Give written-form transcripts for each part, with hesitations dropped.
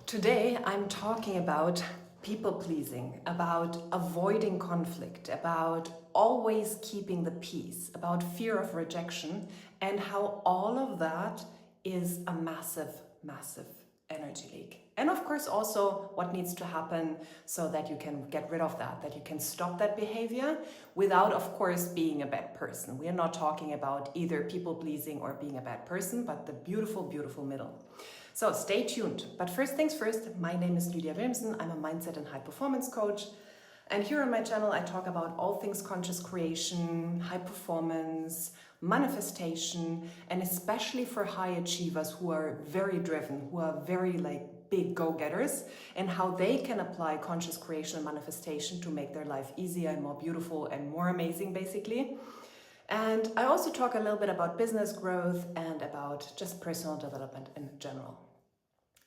Today I'm talking about people pleasing, about avoiding conflict, about always keeping the peace, about fear of rejection, and how all of that is a massive, massive energy leak. And of course also what needs to happen so that you can get rid of that you can stop that behavior without, of course, being a bad person. We are not talking about either people pleasing or being a bad person, but the beautiful, beautiful middle. So stay tuned. But first things first, my name is Lydia Wilmsen. I'm a mindset and high performance coach. And here on my channel, I talk about all things conscious creation, high performance, manifestation, and especially for high achievers who are very driven, who are very big go-getters, and how they can apply conscious creation and manifestation to make their life easier and more beautiful and more amazing, basically. And I also talk a little bit about business growth and about just personal development in general.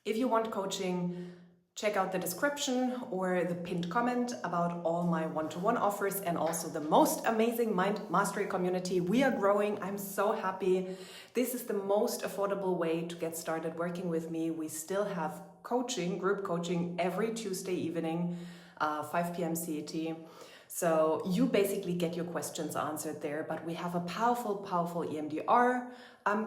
If you want coaching, check out the description or the pinned comment about all my one-to-one offers and also the most amazing Mind Mastery community. We are growing. I'm so happy. This is the most affordable way to get started working with me. We still have coaching, group coaching every Tuesday evening, 5 p.m. CET. So you basically get your questions answered there, but we have a powerful, powerful EMDR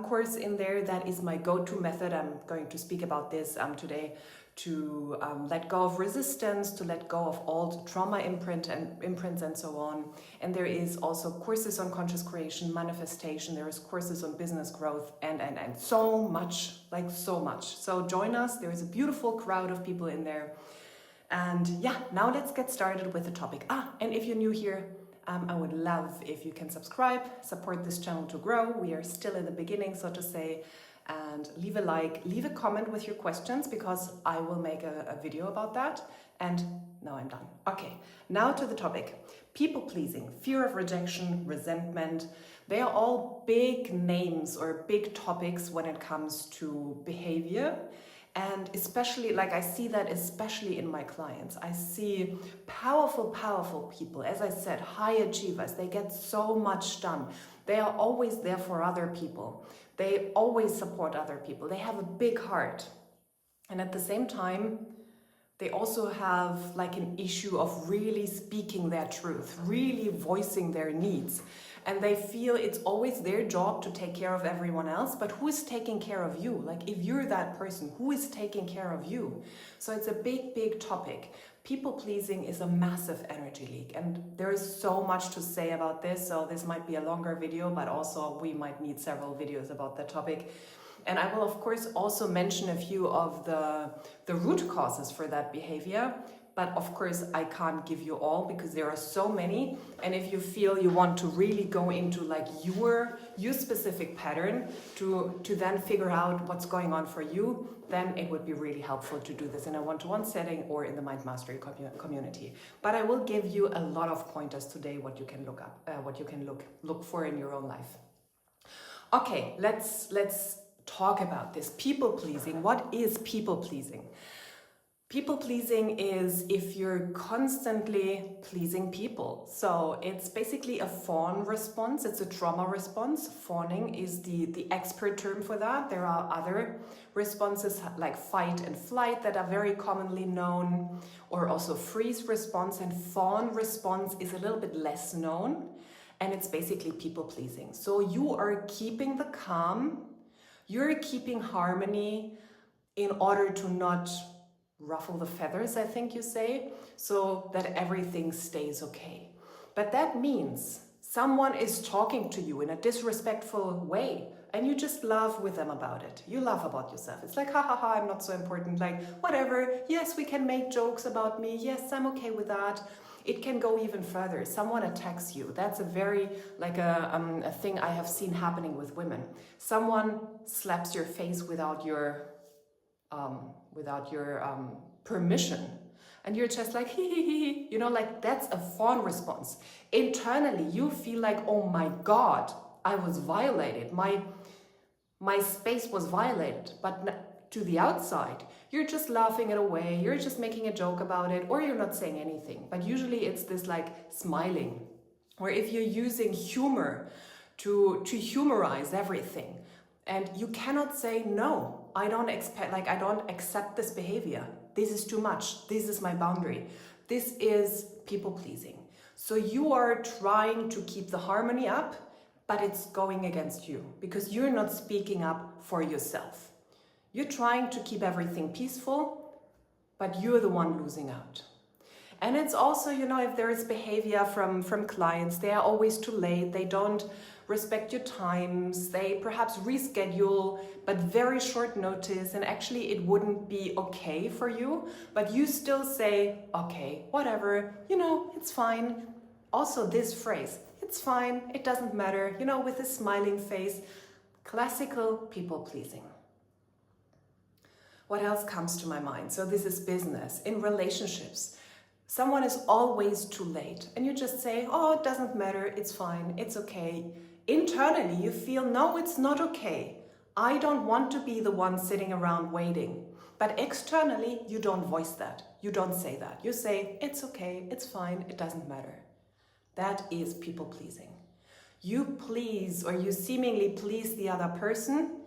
course in there. That is my go-to method. I'm going to speak about this today, to let go of resistance, to let go of old trauma imprints and so on. And there is also courses on conscious creation, manifestation. There is courses on business growth and so much, so much. So join us. There is a beautiful crowd of people in there. And yeah, now let's get started with the topic. And if you're new here, I would love if you can subscribe, support this channel to grow. We are still in the beginning, so to say, and leave a like, leave a comment with your questions, because I will make a video about that. And now I'm done. Okay, now to the topic. People pleasing, fear of rejection, resentment. They are all big names or big topics when it comes to behavior. And especially, I see that especially in my clients. I see powerful, powerful people. As I said, high achievers. They get so much done. They are always there for other people. They always support other people. They have a big heart. And at the same time, they also have an issue of really speaking their truth, really voicing their needs. And they feel it's always their job to take care of everyone else, but who is taking care of you? If you're that person, who is taking care of you? So it's a big, big topic. People pleasing is a massive energy leak, and there is so much to say about this. So this might be a longer video, but also we might need several videos about that topic. And I will, of course, also mention a few of the root causes for that behavior. But of course, I can't give you all because there are so many. And if you feel you want to really go into your specific pattern to then figure out what's going on for you, then it would be really helpful to do this in a one-to-one setting or in the Mind Mastery community. But I will give you a lot of pointers today, what you can look up, what you can look for in your own life. Okay, let's talk about this. People pleasing. What is people pleasing? People pleasing is if you're constantly pleasing people. So it's basically a fawn response. It's a trauma response. Fawning is the expert term for that. There are other responses like fight and flight that are very commonly known, or also freeze response. And fawn response is a little bit less known, and it's basically people pleasing. So you are keeping the calm, you're keeping harmony in order to not ruffle the feathers, I think you say, so that everything stays okay. But that means someone is talking to you in a disrespectful way, and you just laugh with them about it. You laugh about yourself. It's ha ha ha, I'm not so important, whatever. Yes, we can make jokes about me. Yes, I'm okay with that. It can go even further. Someone attacks you. That's a very, a thing I have seen happening with women. Someone slaps your face without your permission, and you're just hee, that's a fawn response. Internally, you feel oh my God, I was violated. My space was violated. But to the outside, you're just laughing it away. You're just making a joke about it, or you're not saying anything. But usually it's this smiling, or if you're using humor to humorize everything, and you cannot say no. I don't expect, like, I don't accept this behavior. This is too much. This is my boundary. This is people pleasing. So you are trying to keep the harmony up, but it's going against you because you're not speaking up for yourself. You're trying to keep everything peaceful, but you're the one losing out. And it's also, you know, if there is behavior from clients, they are always too late, they don't respect your times, they perhaps reschedule, but very short notice, and actually it wouldn't be okay for you, but you still say, okay, whatever, you know, it's fine. Also this phrase, it's fine, it doesn't matter, you know, with a smiling face, classical people pleasing. What else comes to my mind? So this is business, in relationships. Someone is always too late and you just say, oh, it doesn't matter, it's fine, it's okay. Internally you feel, no, it's not okay. I don't want to be the one sitting around waiting. But externally you don't voice that. You don't say that. You say, it's okay, it's fine, it doesn't matter. That is people pleasing. You please, or you seemingly please the other person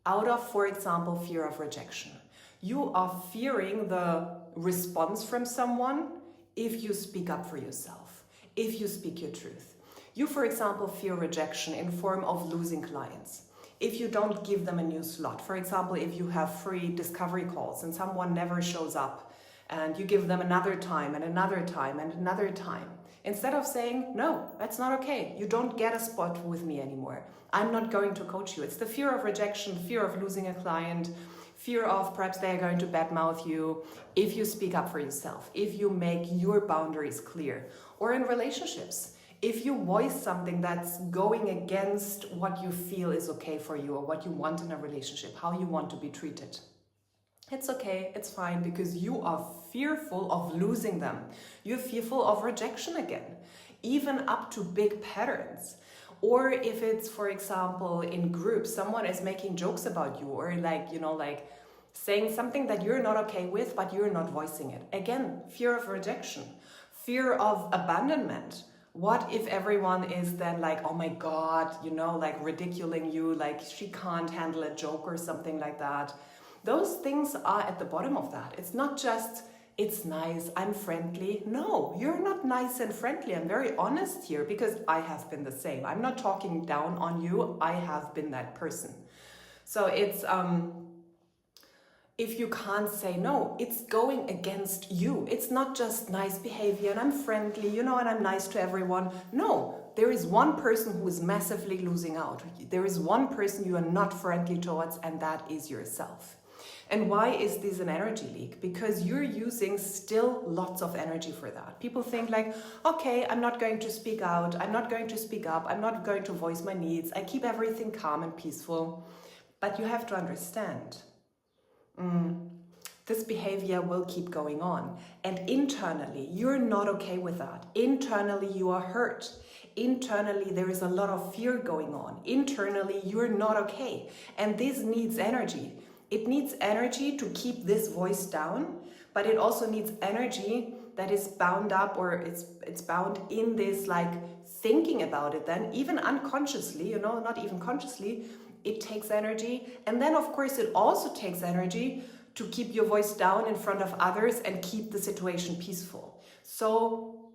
out of, for example, fear of rejection. You are fearing the response from someone if you speak up for yourself, if you speak your truth. You, for example, fear rejection in form of losing clients. If you don't give them a new slot, for example, if you have free discovery calls and someone never shows up and you give them another time and another time and another time, instead of saying, no, that's not okay, you don't get a spot with me anymore, I'm not going to coach you. It's the fear of rejection, fear of losing a client, fear of perhaps they're going to badmouth you if you speak up for yourself, if you make your boundaries clear. Or in relationships, if you voice something that's going against what you feel is okay for you or what you want in a relationship, how you want to be treated. It's okay, it's fine, because you are fearful of losing them. You're fearful of rejection again, even up to big patterns. Or if it's, for example, in groups, someone is making jokes about you or like saying something that you're not okay with, but you're not voicing it. Again, fear of rejection, fear of abandonment. What if everyone is then like, oh my God, like ridiculing you, like she can't handle a joke or something like that. Those things are at the bottom of that. It's not just, it's nice, I'm friendly. No, you're not nice and friendly. I'm very honest here because I have been the same. I'm not talking down on you. I have been that person. So it's, if you can't say no, it's going against you. It's not just nice behavior and I'm friendly, and I'm nice to everyone. No, there is one person who is massively losing out. There is one person you are not friendly towards, and that is yourself. And why is this an energy leak? Because you're using still lots of energy for that. People think like, okay, I'm not going to speak out. I'm not going to speak up. I'm not going to voice my needs. I keep everything calm and peaceful. But you have to understand, this behavior will keep going on. And internally, you're not okay with that. Internally, you are hurt. Internally, there is a lot of fear going on. Internally, you're not okay. And this needs energy. It needs energy to keep this voice down, but it also needs energy that is bound up, or it's bound in this like thinking about it then, even unconsciously, not even consciously, it takes energy. And then of course it also takes energy to keep your voice down in front of others and keep the situation peaceful. So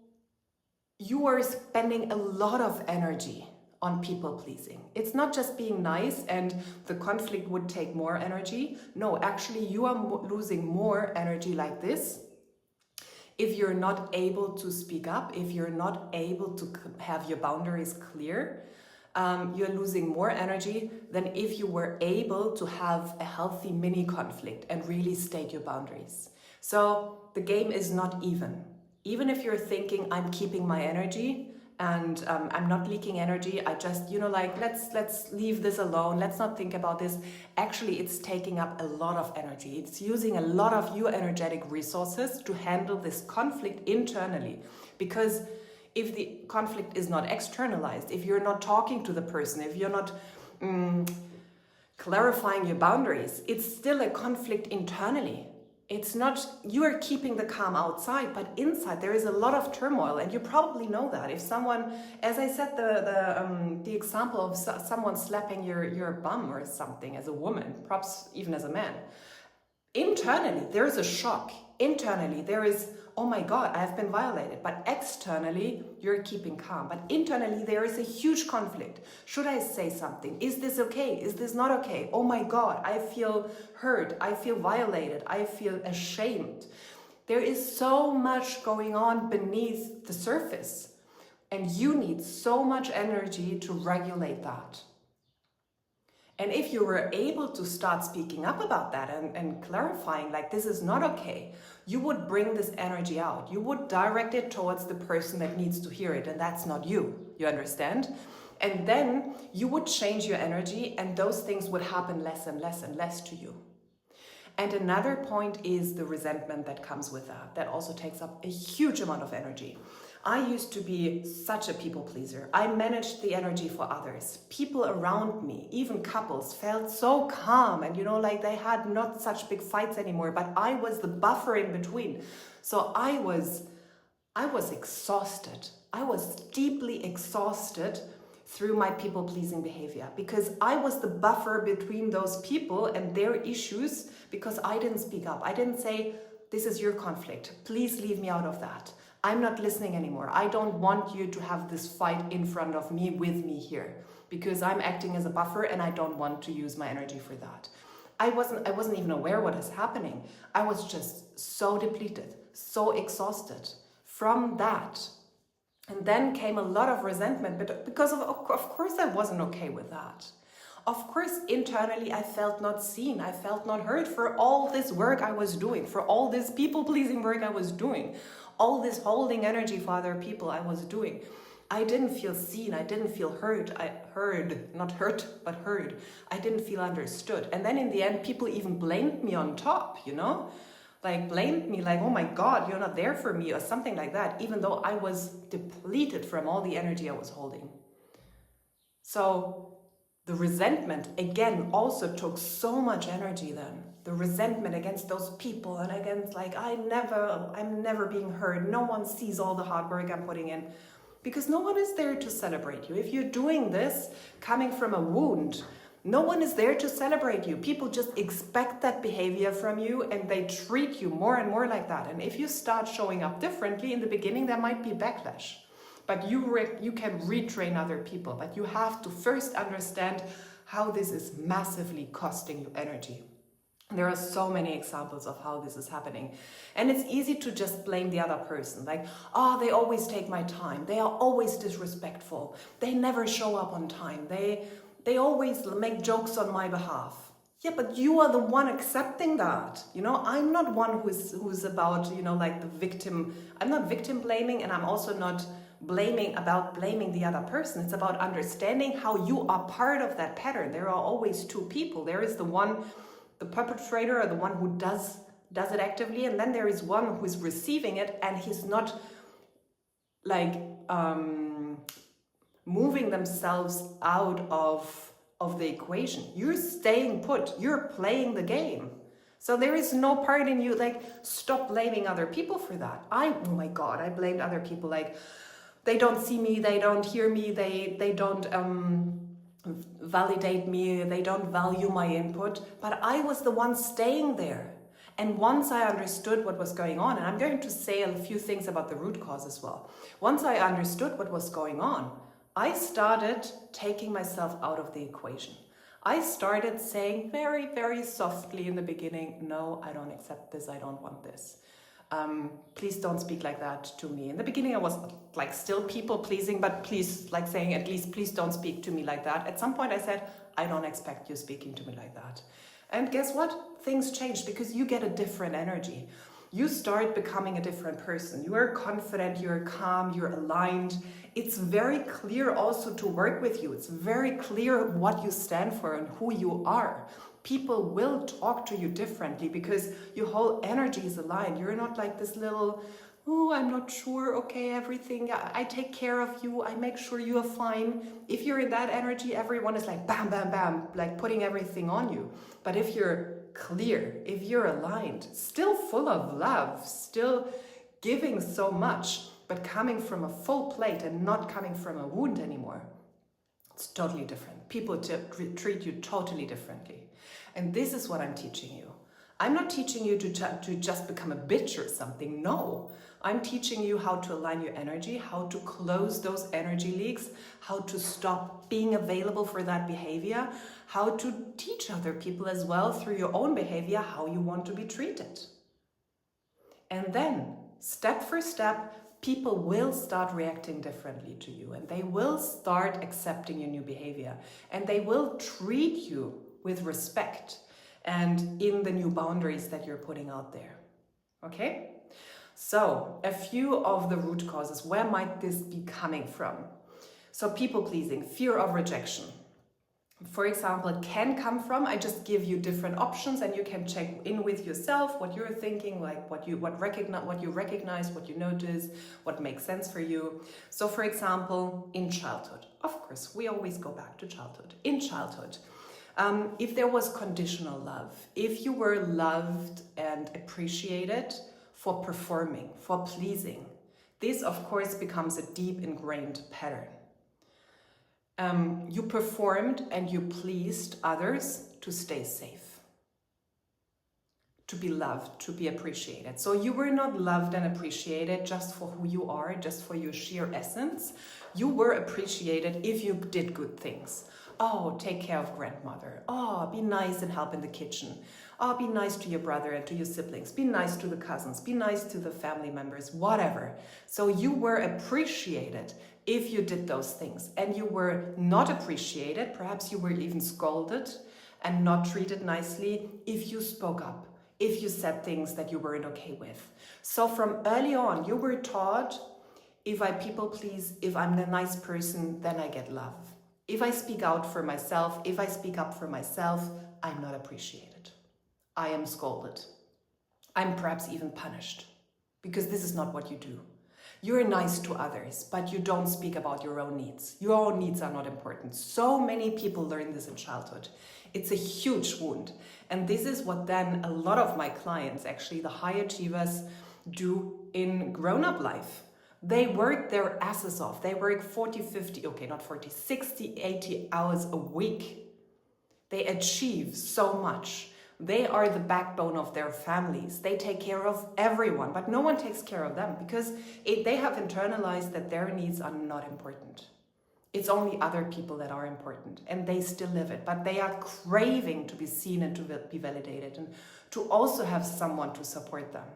you are spending a lot of energy on people pleasing. It's not just being nice and the conflict would take more energy. No, actually you are losing more energy like this if you're not able to speak up, if you're not able to have your boundaries clear. You're losing more energy than if you were able to have a healthy mini conflict and really state your boundaries. So the game is not even. Even if you're thinking, I'm keeping my energy, and I'm not leaking energy, I just, let's leave this alone, let's not think about this. Actually, it's taking up a lot of energy. It's using a lot of your energetic resources to handle this conflict internally. Because if the conflict is not externalized, if you're not talking to the person, if you're not clarifying your boundaries, it's still a conflict internally. It's not, you are keeping the calm outside, but inside there is a lot of turmoil, and you probably know that. If someone, as I said, the example of someone slapping your bum or something as a woman, perhaps even as a man, internally there is a shock. Internally there is, oh my God, I have been violated. But externally you're keeping calm. But internally there is a huge conflict. Should I say something? Is this okay? Is this not okay? Oh my God, I feel hurt. I feel violated. I feel ashamed. There is so much going on beneath the surface. And you need so much energy to regulate that. And if you were able to start speaking up about that and clarifying, like, this is not okay, you would bring this energy out. You would direct it towards the person that needs to hear it, and that's not you. You understand? And then you would change your energy, and those things would happen less and less and less to you. And another point is the resentment that comes with that. That also takes up a huge amount of energy. I used to be such a people pleaser. I managed the energy for others. People around me, even couples, felt so calm, and like they had not such big fights anymore, but I was the buffer in between. So I was exhausted. I was deeply exhausted through my people pleasing behavior, because I was the buffer between those people and their issues, because I didn't speak up. I didn't say, this is your conflict. Please leave me out of that. I'm not listening anymore. I don't want you to have this fight in front of me, with me here, because I'm acting as a buffer and I don't want to use my energy for that. I wasn't even aware what is happening. I was just so depleted, so exhausted from that. And then came a lot of resentment, but because of course I wasn't okay with that. Of course, internally I felt not seen, I felt not heard for all this work I was doing, for all this people-pleasing work I was doing, all this holding energy for other people I was doing. I didn't feel seen, I didn't feel heard. I heard, not hurt, but heard. I didn't feel understood. And then in the end, people even blamed me on top, like blamed me like, oh my God, you're not there for me, or something like that, even though I was depleted from all the energy I was holding. So the resentment, again, also took so much energy then. The resentment against those people and against, like, I'm never being heard. No one sees all the hard work I'm putting in, because no one is there to celebrate you. If you're doing this coming from a wound, no one is there to celebrate you. People just expect that behavior from you, and they treat you more and more like that. And if you start showing up differently in the beginning, there might be backlash. But you can retrain other people. But you have to first understand how this is massively costing you energy. There are so many examples of how this is happening. And it's easy to just blame the other person. Like, they always take my time. They are always disrespectful. They never show up on time. They always make jokes on my behalf. Yeah, but you are the one accepting that. I'm not one who's about, like the victim. I'm not victim blaming, and I'm also not blaming the other person. It's about understanding how you are part of that pattern. There are always two people. There is the perpetrator, or the one who does it actively, and then there is one who is receiving it, and he's not like moving themselves out of the equation. You're staying put. You're playing the game. So there is no part in you, like, stop blaming other people for that. Oh my God, I blamed other people, like, they don't see me, they don't hear me, they don't validate me, they don't value my input, but I was the one staying there. And once I understood what was going on, and I'm going to say a few things about the root cause as well. Once I understood what was going on, I started taking myself out of the equation. I started saying very, very softly in the beginning, no, I don't accept this, I don't want this. Please don't speak like that to me. In the beginning, I was like still people pleasing, but please, like saying at least, please don't speak to me like that. At some point I said, I don't expect you speaking to me like that. And guess what? Things changed, because you get a different energy. You start becoming a different person. You are confident, you're calm, you're aligned. It's very clear also to work with you. It's very clear what you stand for and who you are. People will talk to you differently because your whole energy is aligned. You're not like this little, I'm not sure, okay, everything, I take care of you, I make sure you are fine. If you're in that energy, everyone is like bam, bam, bam, like putting everything on you. But if you're clear, if you're aligned, still full of love, still giving so much, but coming from a full plate and not coming from a wound anymore, it's totally different. People treat you totally differently. And this is what I'm teaching you. I'm not teaching you to just become a bitch or something. No, I'm teaching you how to align your energy, how to close those energy leaks, how to stop being available for that behavior, how to teach other people as well through your own behavior how you want to be treated. And then, step for step, people will start reacting differently to you, and they will start accepting your new behavior, and they will treat you with respect and in the new boundaries that you're putting out there. Okay? So, a few of the root causes. Where might this be coming from? So, people pleasing, fear of rejection. For example, it can come from, I just give you different options and you can check in with yourself what you're thinking, like what you recognize, what you notice, what makes sense for you. So for example, in childhood, of course, we always go back to childhood. In childhood, if there was conditional love, if you were loved and appreciated for performing, for pleasing, this of course becomes a deep ingrained pattern. You performed and you pleased others to stay safe, to be loved, to be appreciated. So you were not loved and appreciated just for who you are, just for your sheer essence. You were appreciated if you did good things. Oh, take care of grandmother. Oh, be nice and help in the kitchen. Oh, be nice to your brother and to your siblings. Be nice to the cousins. Be nice to the family members, whatever. So you were appreciated if you did those things, and you were not appreciated, perhaps you were even scolded and not treated nicely if you spoke up, if you said things that you weren't okay with. So from early on, you were taught, if I people please, if I'm the nice person, then I get love. If I speak out for myself, if I speak up for myself, I'm not appreciated. I am scolded. I'm perhaps even punished, because this is not what you do. You're nice to others, but you don't speak about your own needs. Your own needs are not important. So many people learn this in childhood. It's a huge wound. And this is what then a lot of my clients, actually the high achievers, do in grown-up life. They work their asses off. They work 40, 50, okay, not 40, 60, 80 hours a week. They achieve so much. They are the backbone of their families. They take care of everyone, but no one takes care of them because they have internalized that their needs are not important. It's only other people that are important, and they still live it, but they are craving to be seen and to be validated and to also have someone to support them.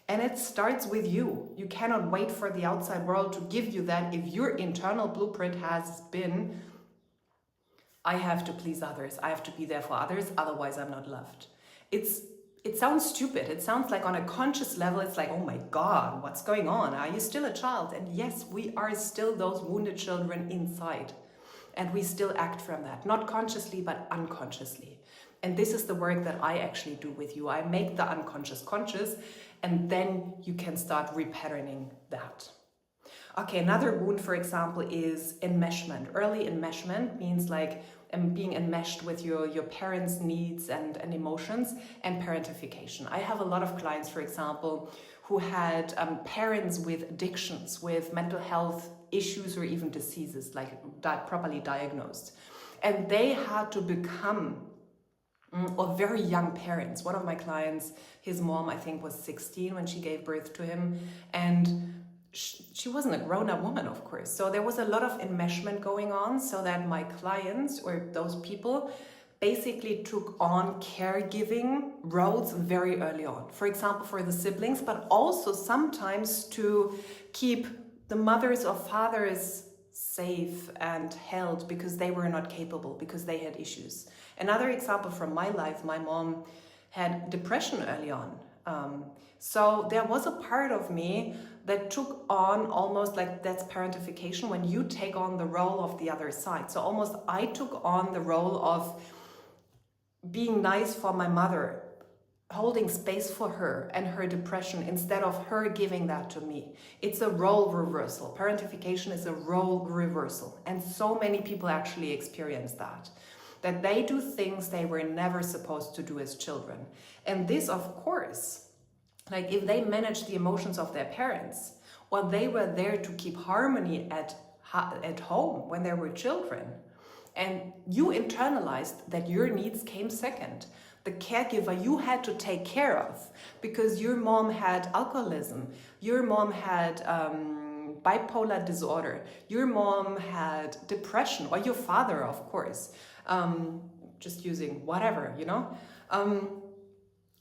And it starts with you. You cannot wait for the outside world to give you that if your internal blueprint has been, I have to please others, I have to be there for others, otherwise I'm not loved. It sounds stupid. It sounds like on a conscious level, it's like, oh my God, what's going on? Are you still a child? And yes, we are still those wounded children inside. And we still act from that, not consciously, but unconsciously. And this is the work that I actually do with you. I make the unconscious conscious, and then you can start repatterning that. Okay, another wound, for example, is enmeshment. Early enmeshment means like being enmeshed with your parents' needs and emotions, and parentification. I have a lot of clients, for example, who had parents with addictions, with mental health issues or even diseases, like properly diagnosed. And they had to become or very young parents. One of my clients, his mom, I think, was 16 when she gave birth to him, and she wasn't a grown-up woman, of course. So there was a lot of enmeshment going on, so that my clients or those people basically took on caregiving roles very early on. For example, for the siblings, but also sometimes to keep the mothers or fathers safe and held because they were not capable, because they had issues. Another example from my life, my mom had depression early on. So there was a part of me that took on almost like, that's parentification, when you take on the role of the other side. So almost I took on the role of being nice for my mother, holding space for her and her depression instead of her giving that to me. It's a role reversal. Parentification is a role reversal. And so many people actually experience that. that they do things they were never supposed to do as children. And this, of course, like if they manage the emotions of their parents, or they were there to keep harmony at home when they were children, and you internalized that your needs came second. The caregiver you had to take care of because your mom had alcoholism, your mom had bipolar disorder, your mom had depression, or your father, of course, just using whatever, you know.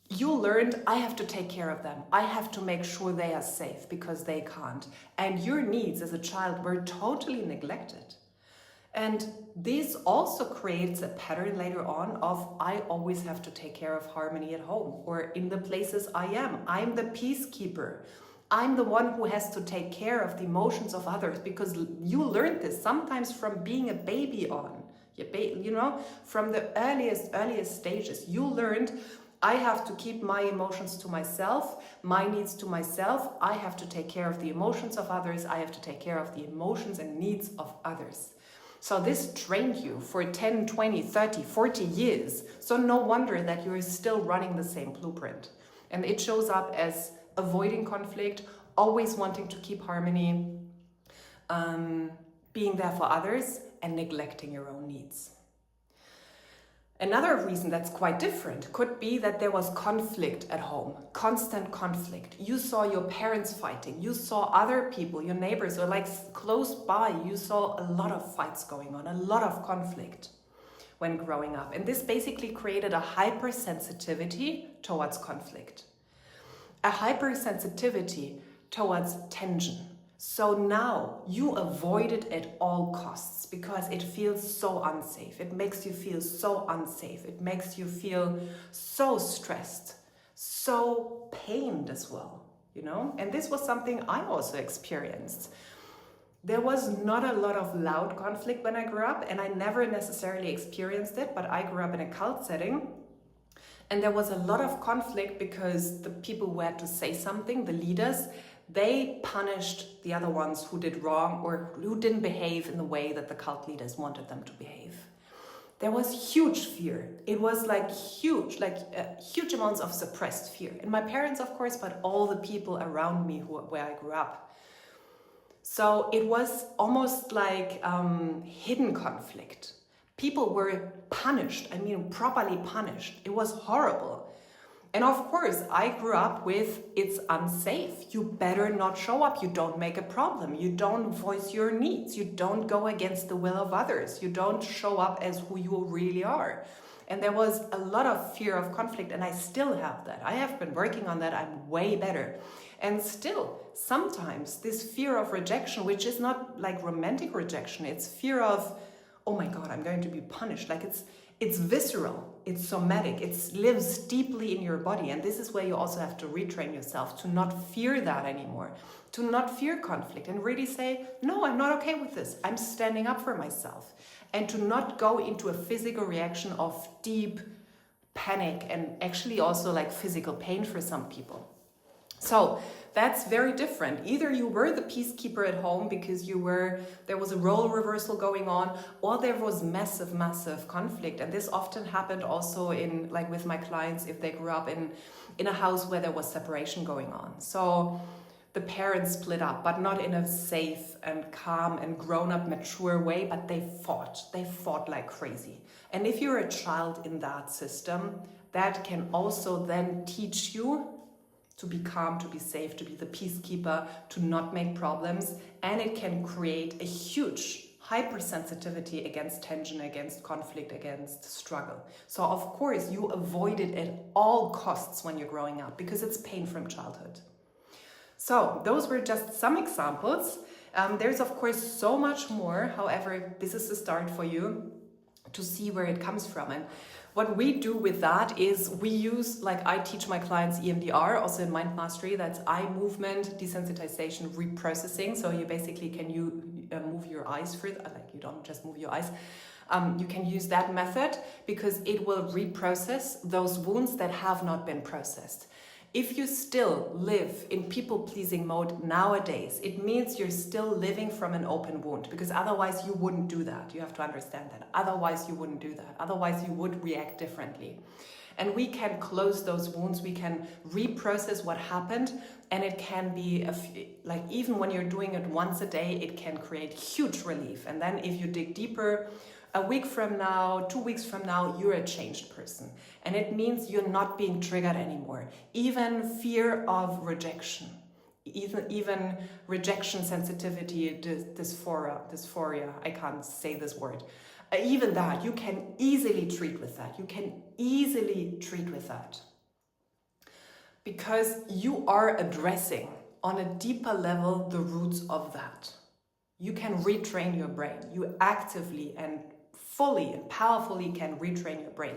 You learned, I have to take care of them. I have to make sure they are safe because they can't. And your needs as a child were totally neglected. And this also creates a pattern later on of I always have to take care of harmony at home or in the places I am. I'm the peacekeeper. I'm the one who has to take care of the emotions of others, because you learned this sometimes from being a baby on. You know, from the earliest stages, you learned I have to keep my emotions to myself, my needs to myself. I have to take care of the emotions of others. I have to take care of the emotions and needs of others. So this trained you for 10, 20, 30, 40 years. So no wonder that you're still running the same blueprint. And it shows up as avoiding conflict, always wanting to keep harmony, being there for others, and neglecting your own needs. Another reason that's quite different could be that there was conflict at home, constant conflict. You saw your parents fighting, you saw other people, your neighbors, or like close by, you saw a lot of fights going on, a lot of conflict when growing up. And this basically created a hypersensitivity towards conflict, a hypersensitivity towards tension. So now you avoid it at all costs because it feels so unsafe. It makes you feel so unsafe. It makes you feel so stressed, so pained as well, you know? And this was something I also experienced. There was not a lot of loud conflict when I grew up, and I never necessarily experienced it, but I grew up in a cult setting. And there was a lot of conflict because the people who had to say something, the leaders, they punished the other ones who did wrong or who didn't behave in the way that the cult leaders wanted them to behave. There was huge fear. It was huge amounts of suppressed fear. And my parents, of course, but all the people around me where I grew up. So it was almost like hidden conflict. People were punished, properly punished. It was horrible. And of course, I grew up with, it's unsafe. You better not show up. You don't make a problem. You don't voice your needs. You don't go against the will of others. You don't show up as who you really are. And there was a lot of fear of conflict, and I still have that. I have been working on that. I'm way better. And still, sometimes this fear of rejection, which is not like romantic rejection, it's fear of, oh my God, I'm going to be punished. Like it's visceral, it's somatic, it lives deeply in your body. And this is where you also have to retrain yourself to not fear that anymore, to not fear conflict and really say, no, I'm not okay with this. I'm standing up for myself. And to not go into a physical reaction of deep panic and actually also like physical pain for some people. So that's very different. Either you were the peacekeeper at home because there was a role reversal going on, or there was massive conflict. And this often happened also in, like with my clients, if they grew up in a house where there was separation going on. So the parents split up, but not in a safe and calm and grown-up, mature way, but they fought like crazy. And if you're a child in that system, that can also then teach you to be calm, to be safe, to be the peacekeeper, to not make problems. And it can create a huge hypersensitivity against tension, against conflict, against struggle. So of course you avoid it at all costs when you're growing up because it's pain from childhood. So those were just some examples. There's of course so much more. However, this is the start for you to see where it comes from. And what we do with that is we use, like I teach my clients EMDR, also in Mind Mastery, that's eye movement, desensitization, reprocessing. So you basically can move your eyes for it, like you don't just move your eyes. You can use that method because it will reprocess those wounds that have not been processed. If you still live in people-pleasing mode nowadays, it means you're still living from an open wound, because otherwise you wouldn't do that. You have to understand that. Otherwise you wouldn't do that. Otherwise you would react differently. And we can close those wounds, we can reprocess what happened, and it can be, like even when you're doing it once a day, it can create huge relief. And then if you dig deeper, a week from now, 2 weeks from now, you're a changed person. And it means you're not being triggered anymore. Even fear of rejection, even rejection sensitivity, dysphoria, I can't say this word. Even that, you can easily treat with that. You can easily treat with that. Because you are addressing on a deeper level the roots of that. You can retrain your brain. You actively and fully and powerfully can retrain your brain.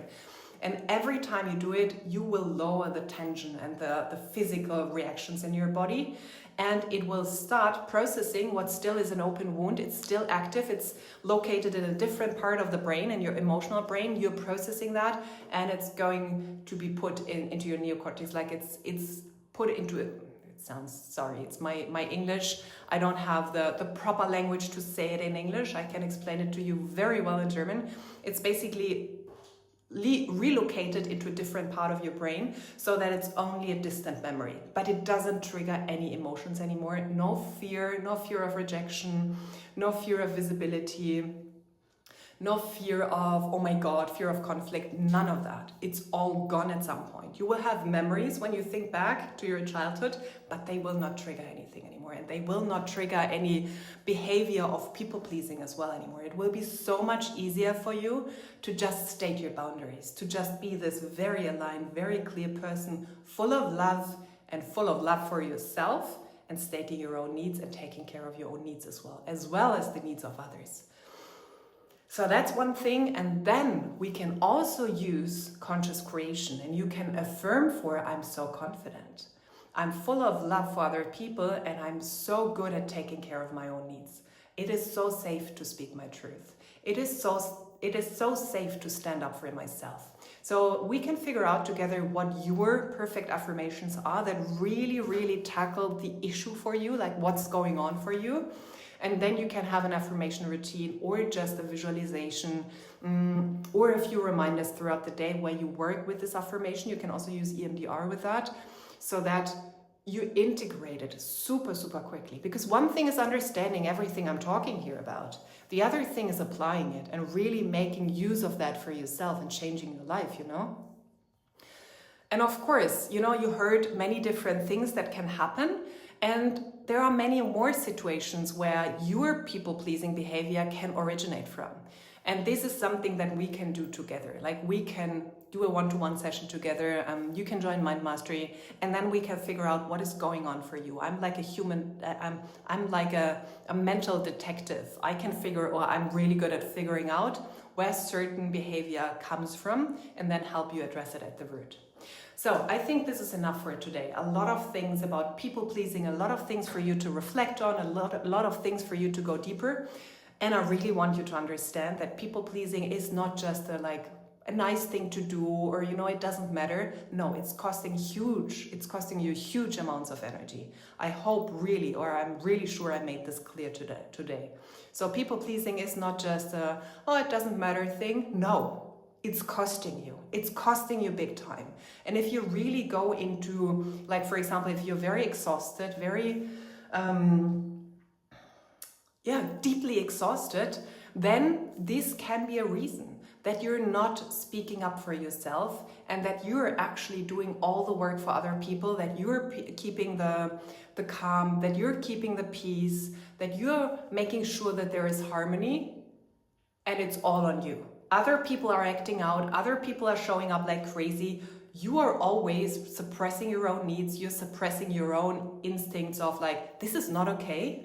And every time you do it, you will lower the tension and the physical reactions in your body. And it will start processing what still is an open wound. It's still active. It's located in a different part of the brain, in your emotional brain. You're processing that, and it's going to be put into your neocortex. Like it's put into it. It sounds, sorry, it's my English. I don't have the proper language to say it in English. I can explain it to you very well in German. It's basically relocated into a different part of your brain so that it's only a distant memory, but it doesn't trigger any emotions anymore. No fear of rejection, no fear of visibility, no fear of, oh my God, fear of conflict, none of that. It's all gone at some point. You will have memories when you think back to your childhood, but they will not trigger anything anymore, and they will not trigger any behavior of people-pleasing as well anymore. It will be so much easier for you to just state your boundaries, to just be this very aligned, very clear person, full of love and full of love for yourself, and stating your own needs and taking care of your own needs as well as the needs of others. So that's one thing. And then we can also use conscious creation, and you can affirm for, I'm so confident. I'm full of love for other people, and I'm so good at taking care of my own needs. It is so safe to speak my truth. It is so safe to stand up for myself. So we can figure out together what your perfect affirmations are that really, really tackle the issue for you, like what's going on for you. And then you can have an affirmation routine or just a visualization or a few reminders throughout the day where you work with this affirmation. You can also use EMDR with that so that you integrate it super, super quickly. Because one thing is understanding everything I'm talking here about. The other thing is applying it and really making use of that for yourself and changing your life, you know? And of course, you know, you heard many different things that can happen. And there are many more situations where your people-pleasing behavior can originate from. And this is something that we can do together. Like we can do a one-to-one session together. You can join Mind Mastery, and then we can figure out what is going on for you. I'm like a human, I'm like a mental detective. I can figure, or I'm really good at figuring out where certain behavior comes from and then help you address it at the root. So I think this is enough for today. A lot of things about people pleasing, a lot of things for you to reflect on, a lot of things for you to go deeper. And I really want you to understand that people pleasing is not just a nice thing to do, or, you know, it doesn't matter. No, it's costing you huge amounts of energy. I hope really, or I'm really sure I made this clear today. So people pleasing is not just a, oh, it doesn't matter thing. No. It's costing you. It's costing you big time. And if you really go into, like, for example, if you're very exhausted, very, deeply exhausted, then this can be a reason that you're not speaking up for yourself and that you're actually doing all the work for other people, that you're keeping the calm, that you're keeping the peace, that you're making sure that there is harmony, and it's all on you. Other people are acting out, other people are showing up like crazy. You are always suppressing your own needs, you're suppressing your own instincts of like, this is not okay.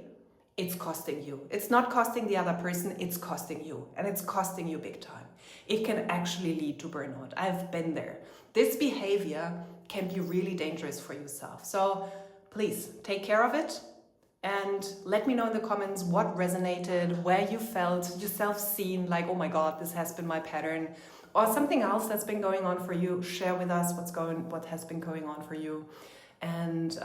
It's costing you. It's not costing the other person, it's costing you. And it's costing you big time. It can actually lead to burnout. I've been there. This behavior can be really dangerous for yourself. So please take care of it. And let me know in the comments what resonated, where you felt yourself seen, like, oh my God, this has been my pattern. or something else that's been going on for you. Share with us what has been going on for you. And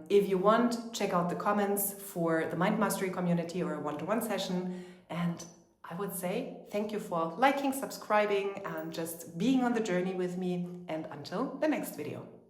if you want, check out the comments for the Mind Mastery community or a one-to-one session. And I would say thank you for liking, subscribing, and just being on the journey with me. And until the next video.